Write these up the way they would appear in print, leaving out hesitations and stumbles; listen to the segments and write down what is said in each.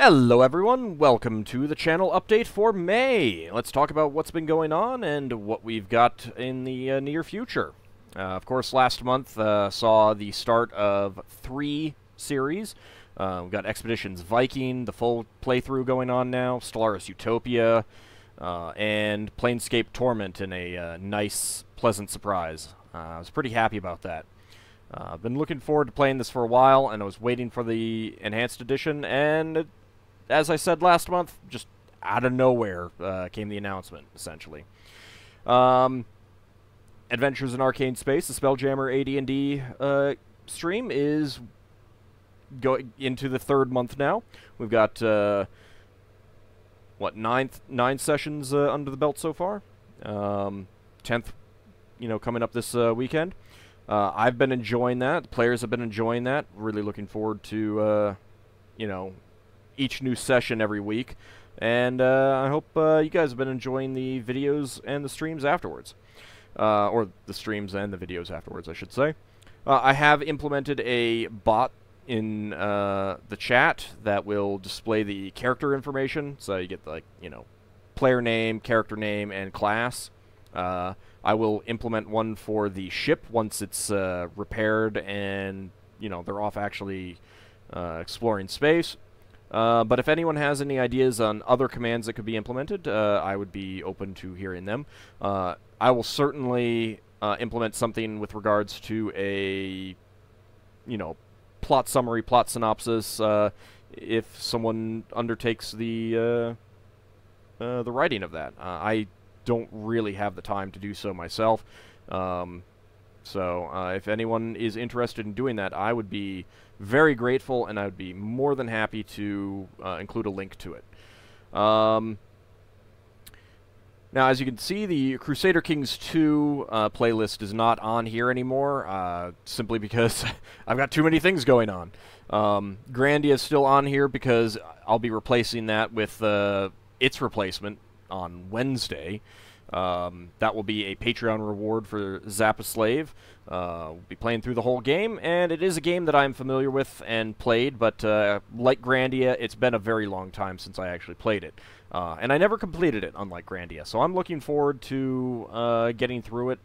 Hello everyone, welcome to the channel update for May. Let's talk about what's been going on and what we've got in the near future. Of course, last month saw the start of 3 series. We've got Expeditions Viking, the full playthrough going on now, Stellaris Utopia, and Planescape Torment in a nice, pleasant surprise. I was pretty happy about that. I've been looking forward to playing this for a while, and I was waiting for the Enhanced Edition, and as I said last month, just out of nowhere came the announcement, essentially. Adventures in Arcane Space, the Spelljammer AD&D stream is going into the 3rd month now. We've got, what, 9 sessions under the belt so far? 10th, coming up this weekend. I've been enjoying that. The players have been enjoying that. Really looking forward to, each new session every week. And I hope you guys have been enjoying the videos and the streams afterwards. Or the streams and the videos afterwards, I should say. I have implemented a bot in the chat that will display the character information. So you get, like, player name, character name, and class. I will implement one for the ship once it's repaired and, they're off actually exploring space. But if anyone has any ideas on other commands that could be implemented, I would be open to hearing them. I will certainly implement something with regards to a, plot summary, plot synopsis, if someone undertakes the writing of that. I don't really have the time to do so myself. So if anyone is interested in doing that, I would be very grateful, and I would be more than happy to include a link to it. Now, as you can see, the Crusader Kings II playlist is not on here anymore, simply because I've got too many things going on. Grandia is still on here because I'll be replacing that with its replacement on Wednesday. That will be a Patreon reward for Zappaslave. We'll be playing through the whole game, and it is a game that I'm familiar with and played, but like Grandia, it's been a very long time since I actually played it. And I never completed it, unlike Grandia, so I'm looking forward to getting through it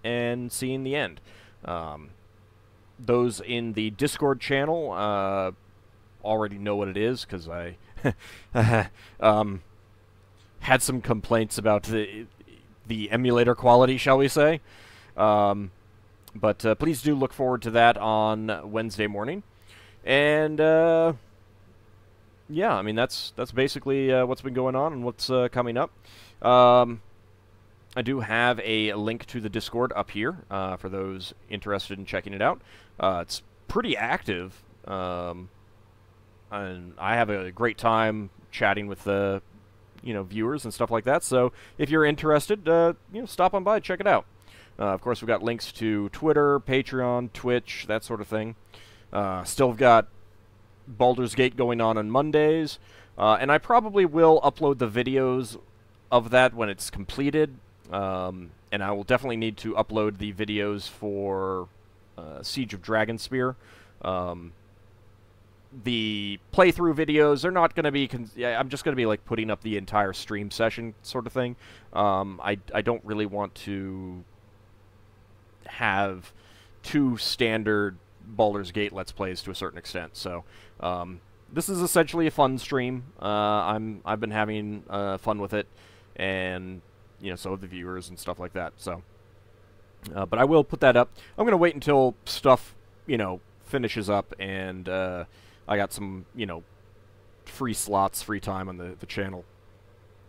and seeing the end. Those in the Discord channel already know what it is, because I had some complaints about the emulator quality, shall we say. But please do look forward to that on Wednesday morning. And yeah, I mean, that's basically what's been going on and what's coming up. I do have a link to the Discord up here for those interested in checking it out. It's pretty active, and I have a great time chatting with the viewers and stuff like that. So if you're interested, stop on by, check it out. Of course, we've got links to Twitter, Patreon, Twitch, that sort of thing. Still got Baldur's Gate going on Mondays, and I probably will upload the videos of that when it's completed, and I will definitely need to upload the videos for Siege of Dragonspear. The playthrough videos are not going to be... I'm just going to be, like, putting up the entire stream session sort of thing. I don't really want to have 2 standard Baldur's Gate Let's Plays to a certain extent. So, this is essentially a fun stream. I've been having fun with it, and, so have the viewers and stuff like that. So, but I will put that up. I'm going to wait until stuff, finishes up, and I got some, free slots, free time on the channel.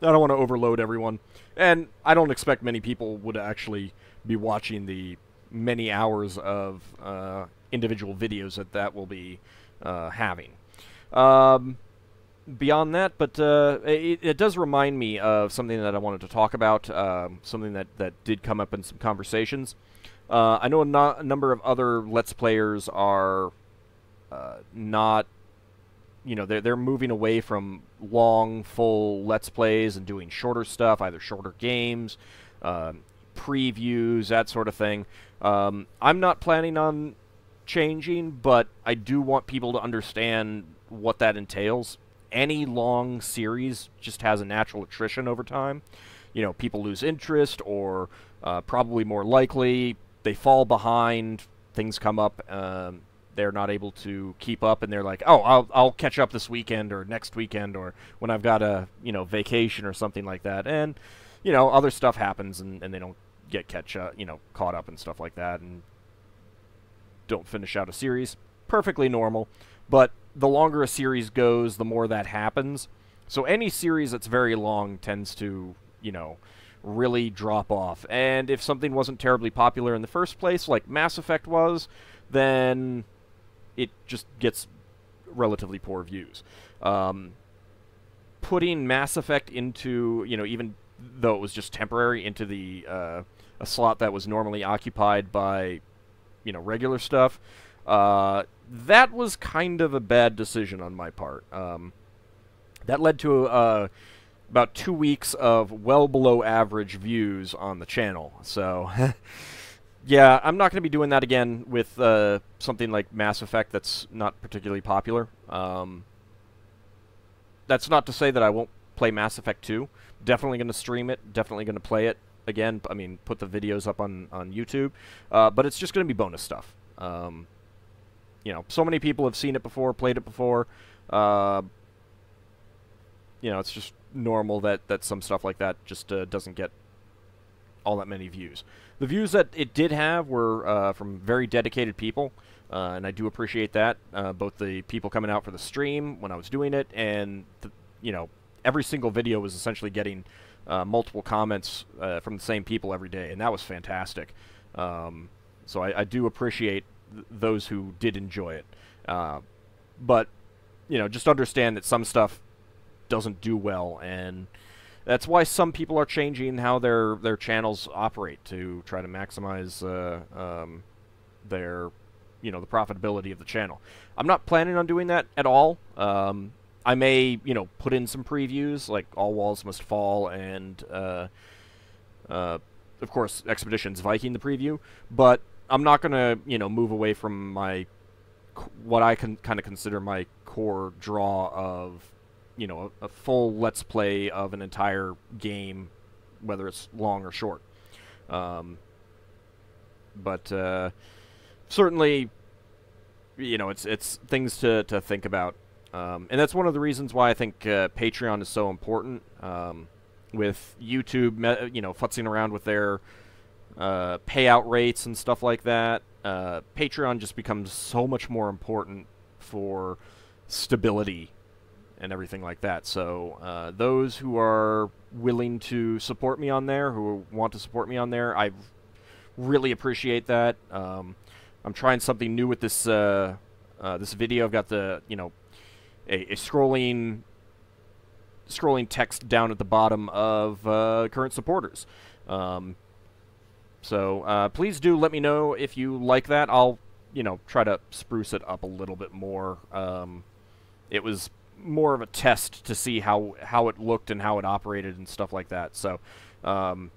I don't want to overload everyone. And I don't expect many people would actually be watching the many hours of individual videos that will be having. Beyond that, but it does remind me of something that I wanted to talk about, something that did come up in some conversations. I know a number of other Let's Players are... not, they're moving away from long, full Let's Plays and doing shorter stuff, either shorter games, previews, that sort of thing. I'm not planning on changing, but I do want people to understand what that entails. any long series just has a natural attrition over time. You know, people lose interest, or probably more likely they fall behind. Things come up, they're not able to keep up, and they're like, oh, I'll catch up this weekend or next weekend or when I've got a, you know, vacation or something like that. And, you know, other stuff happens, and they don't get caught up and stuff like that, and don't finish out a series. Perfectly normal. But the longer a series goes, the more that happens. So any series that's very long tends to, you know, really drop off. And if something wasn't terribly popular in the first place, like Mass Effect was, then it just gets relatively poor views. Putting Mass Effect into, you know, even though it was just temporary, into the a slot that was normally occupied by, you know, regular stuff, that was kind of a bad decision on my part. That led to about 2 weeks of well below average views on the channel. So, yeah, I'm not going to be doing that again with something like Mass Effect that's not particularly popular. That's not to say that I won't play Mass Effect 2. Definitely going to stream it. Definitely going to play it again. I mean, put the videos up on YouTube. But it's just going to be bonus stuff. You know, so many people have seen it before, played it before. You know, it's just normal that some stuff like that just doesn't get all that many views. The views that it did have were from very dedicated people, and I do appreciate that. Both the people coming out for the stream when I was doing it, and you know, every single video was essentially getting multiple comments from the same people every day, and that was fantastic. So I do appreciate those who did enjoy it. But, you know, just understand that some stuff doesn't do well, and that's why some people are changing how their channels operate to try to maximize their, you know, the profitability of the channel. I'm not planning on doing that at all. I may, you know, put in some previews, like All Walls Must Fall and, of course, Expeditions Viking, the preview, but I'm not going to, you know, move away from my, what I can kind of consider my core draw of, you know, a full Let's Play of an entire game, whether it's long or short. But certainly, you know, it's things to think about. And that's one of the reasons why I think Patreon is so important. With YouTube, you know, futzing around with their payout rates and stuff like that, Patreon just becomes so much more important for stability and everything like that. So those who are willing to support me on there, who want to support me on there, I really appreciate that. I'm trying something new with this this video. I've got the, you know, a scrolling text down at the bottom of current supporters. So please do let me know if you like that. I'll, you know, try to spruce it up a little bit more. It was more of a test to see how it looked and how it operated and stuff like that. So now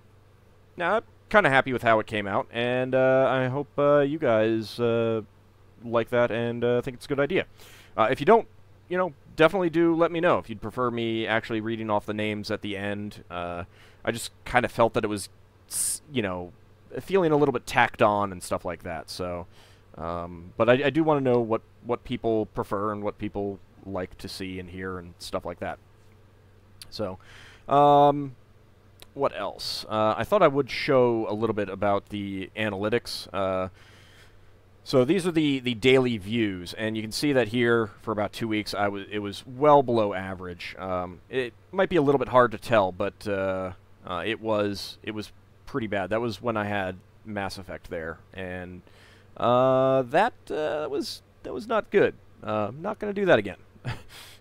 I'm kind of happy with how it came out, and I hope you guys like that and think it's a good idea. If you don't, you know, definitely do let me know if you'd prefer me actually reading off the names at the end. I just kind of felt that it was, you know, feeling a little bit tacked on and stuff like that. So, but I do want to know what people prefer and what people like to see and hear and stuff like that. So, what else? I thought I would show a little bit about the analytics. So these are the daily views, and you can see that here for about 2 weeks it was well below average. It might be a little bit hard to tell, but it was pretty bad. That was when I had Mass Effect there, and that was not good. I'm not going to do that again.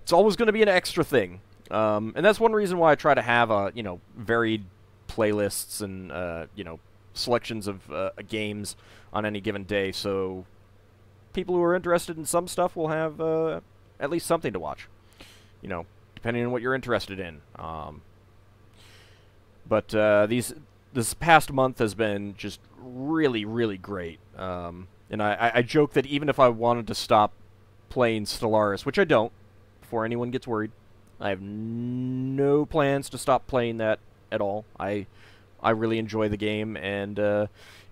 It's always going to be an extra thing, and that's one reason why I try to have you know, varied playlists and you know, selections of games on any given day, so people who are interested in some stuff will have at least something to watch, you know, depending on what you're interested in. But this past month has been just really, really great. And I joke that even if I wanted to stop playing Stellaris, which I don't, before anyone gets worried, I have no plans to stop playing that at all. I really enjoy the game, and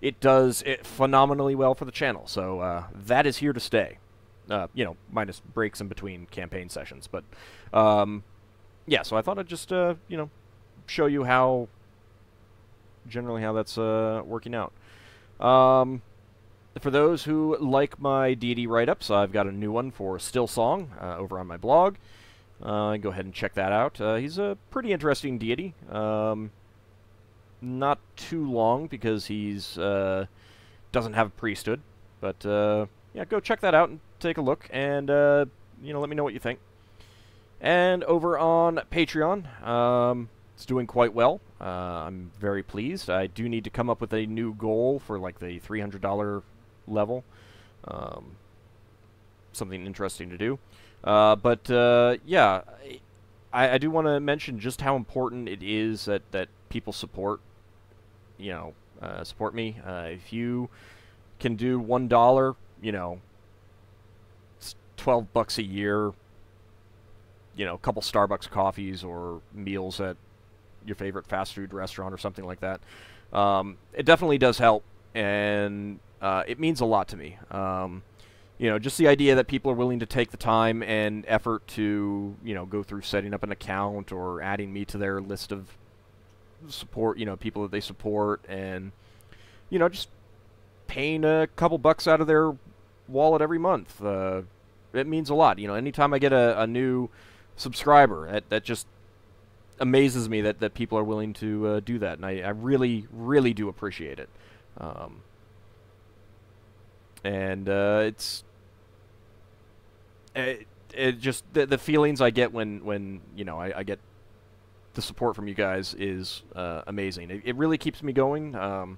it does phenomenally well for the channel. So that is here to stay. You know, minus breaks in between campaign sessions. But yeah, so I thought I'd just you know, show you how generally how that's working out. For those who like my deity write-ups, I've got a new one for Stillsong over on my blog. Go ahead and check that out. He's a pretty interesting deity. Not too long because he's doesn't have a priesthood, but yeah, go check that out and take a look, and you know, let me know what you think. And over on Patreon, it's doing quite well. I'm very pleased. I do need to come up with a new goal for like the $300 level. Something interesting to do. But yeah, I do want to mention just how important it is that people support, you know, support me. If you can do $1, you know, it's $12 a year, you know, a couple Starbucks coffees or meals at your favorite fast food restaurant or something like that. It definitely does help, and it means a lot to me. You know, just the idea that people are willing to take the time and effort to, you know, go through setting up an account or adding me to their list of support, you know, people that they support, and, you know, just paying a couple bucks out of their wallet every month. It means a lot. You know, anytime I get a new subscriber, that just amazes me that people are willing to do that, and I really, really do appreciate it. And it just the feelings I get when you know, I get the support from you guys is amazing. It really keeps me going.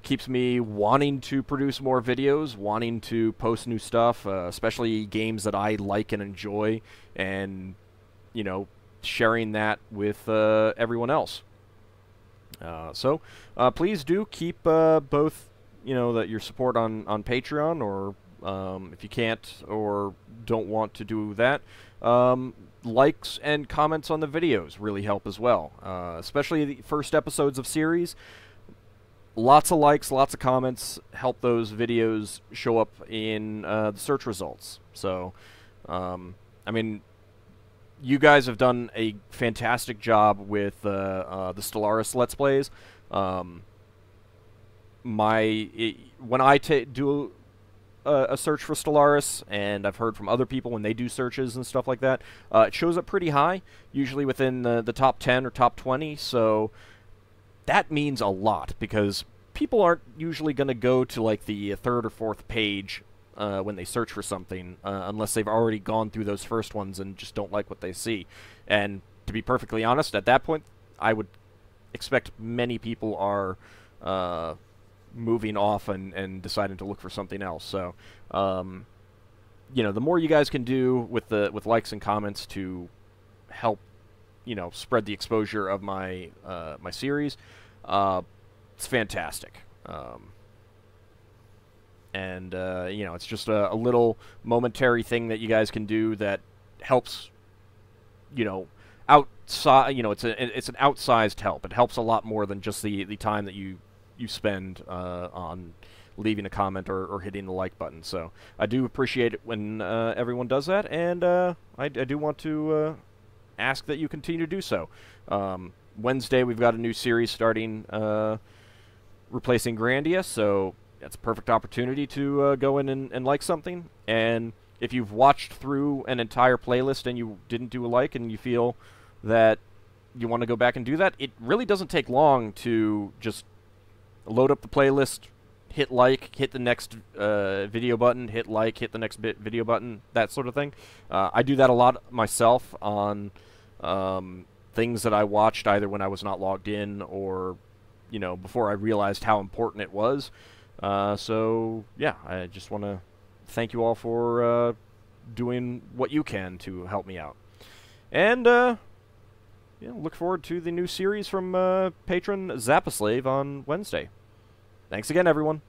Keeps me wanting to produce more videos, wanting to post new stuff, especially games that I like and enjoy, and, you know, sharing that with everyone else. So please do keep both, you know, your support on Patreon, or if you can't or don't want to do that, likes and comments on the videos really help as well, especially the first episodes of series. Lots of likes, lots of comments help those videos show up in the search results. So, I mean, you guys have done a fantastic job with the Stellaris Let's Plays. When I do a search for Stellaris, and I've heard from other people when they do searches and stuff like that, it shows up pretty high, usually within the top 10 or top 20, so that means a lot, because people aren't usually going to go to like the third or fourth page when they search for something, unless they've already gone through those first ones and just don't like what they see. And to be perfectly honest, at that point, I would expect many people are moving off and deciding to look for something else. So, you know, the more you guys can do with likes and comments to help, you know, spread the exposure of my my series, it's fantastic. And you know, it's just a little momentary thing that you guys can do that helps, you know, outside. You know, it's an outsized help. It helps a lot more than just the time that you spend on leaving a comment or hitting the like button. So I do appreciate it when everyone does that, and I do want to ask that you continue to do so. Wednesday we've got a new series starting, replacing Grandia, so that's a perfect opportunity to go in and like something. And if you've watched through an entire playlist and you didn't do a like, and you feel that you want to go back and do that, it really doesn't take long to just load up the playlist, hit like, hit the next video button, hit like, hit the next video button, that sort of thing. I do that a lot myself on things that I watched either when I was not logged in, or, you know, before I realized how important it was. So yeah, I just want to thank you all for doing what you can to help me out. And yeah, look forward to the new series from patron Zappaslave on Wednesday. Thanks again, everyone.